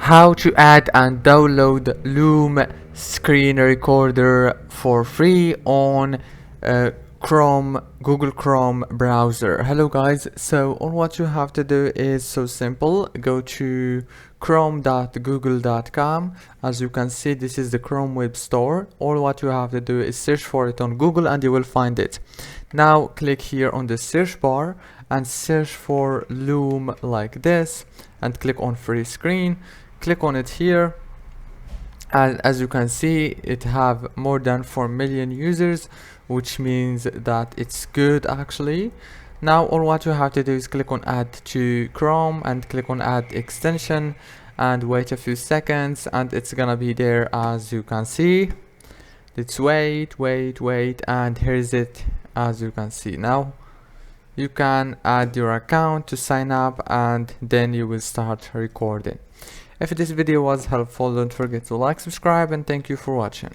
how to add and download Loom screen recorder for free on Google Chrome browser. Hello guys, so all what you have to do is so simple. Go to chrome.google.com. As you can see, this is the Chrome web store. All what you have to do is search for it on Google and you will find it. Now click here on the search bar and search for Loom like this and click on free screen. Click on it here, and as you can see, it have more than 4 million users, which means that it's good actually. Now all what you have to do is click on add to Chrome and click on add extension and wait a few seconds and it's gonna be there. As you can see, let's wait and here's it. As you can see, now you can add your account to sign up and then you will start recording. If this video was helpful, don't forget to like, subscribe, and thank you for watching.